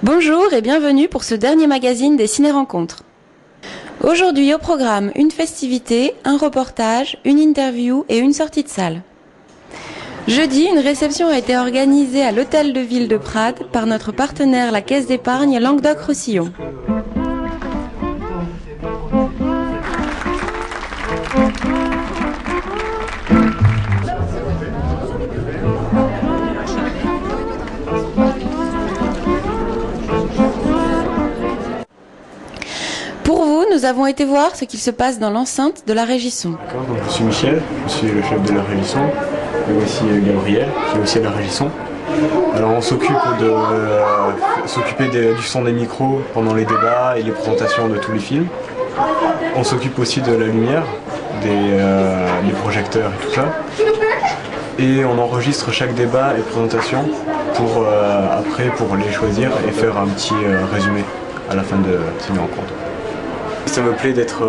Bonjour et bienvenue pour ce dernier magazine des Ciné-Rencontres. Aujourd'hui au programme, une festivité, un reportage, une interview et une sortie de salle. Jeudi, une réception a été organisée à l'Hôtel de Ville de Prades par notre partenaire la Caisse d'épargne Languedoc-Roussillon. Pour vous, nous avons été voir ce qu'il se passe dans l'enceinte de la Régisson. Donc, je suis Michel, je suis le chef de la Régisson, et aussi Gabriel, qui est aussi à la Régisson. Alors on s'occupe du son des micros pendant les débats et les présentations de tous les films. On s'occupe aussi de la lumière, des projecteurs et tout ça. Et on enregistre chaque débat et présentation pour les choisir et faire un petit résumé à la fin de ces rencontres. Ça me plaît d'être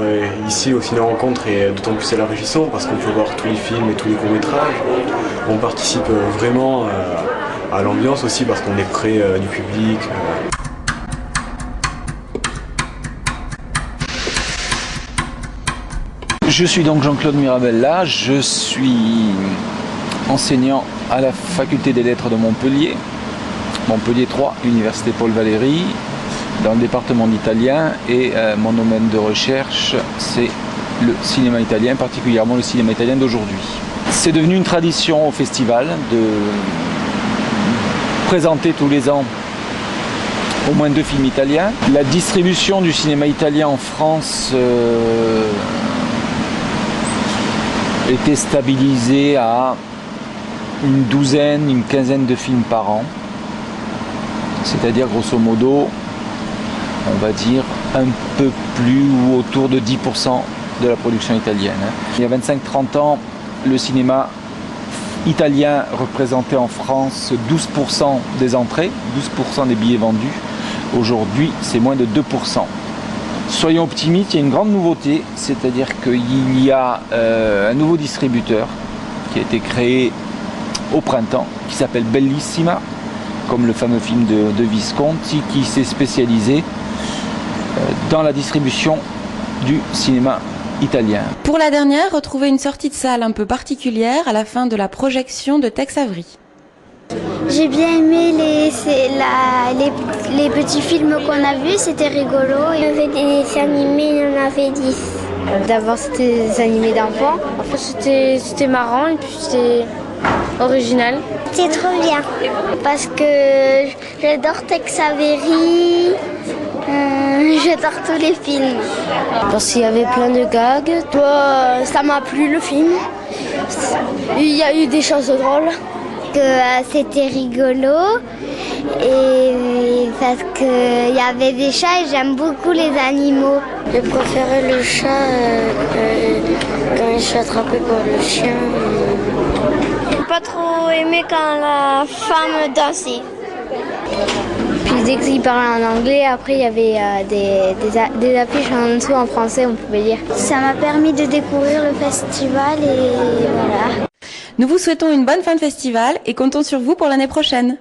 ici au Ciné-Rencontres et d'autant plus à la Régisson parce qu'on peut voir tous les films et tous les courts-métrages. On participe vraiment à l'ambiance aussi parce qu'on est près du public. Je suis donc Jean-Claude Mirabella, je suis enseignant à la faculté des lettres de Montpellier, Montpellier 3, Université Paul Valéry, dans le département d'italien, et mon domaine de recherche c'est le cinéma italien, particulièrement le cinéma italien d'aujourd'hui. C'est devenu une tradition au festival de présenter tous les ans au moins 2 films italiens. La distribution du cinéma italien en France était stabilisée à une douzaine, une quinzaine de films par an, c'est-à-dire grosso modo on va dire un peu plus ou autour de 10% de la production italienne. Il y a 25-30 ans, le cinéma italien représentait en France 12% des entrées, 12% des billets vendus. Aujourd'hui, c'est moins de 2%. Soyons optimistes, il y a une grande nouveauté, c'est-à-dire qu'il y a un nouveau distributeur qui a été créé au printemps, qui s'appelle Bellissima, comme le fameux film de Visconti, qui s'est spécialisé dans la distribution du cinéma italien. Pour la dernière, retrouvez une sortie de salle un peu particulière à la fin de la projection de Tex Avery. J'ai bien aimé les petits films qu'on a vus, c'était rigolo. Il y avait des dessins animés, il y en avait 10. D'abord c'était des animés d'enfants, après c'était marrant et puis c'était original. C'était trop bien parce que j'adore Tex Avery. J'adore tous les films. Parce qu'il y avait plein de gags. Ça m'a plu le film. Il y a eu des choses drôles. C'était rigolo et parce qu'il y avait des chats et j'aime beaucoup les animaux. J'ai préféré le chat quand il se fait attraper par le chien. J'ai pas trop aimé quand la femme dansait. Puis dès qu'il parlait en anglais, après il y avait des affiches en dessous en français, on pouvait lire. Ça m'a permis de découvrir le festival et voilà. Nous vous souhaitons une bonne fin de festival et comptons sur vous pour l'année prochaine.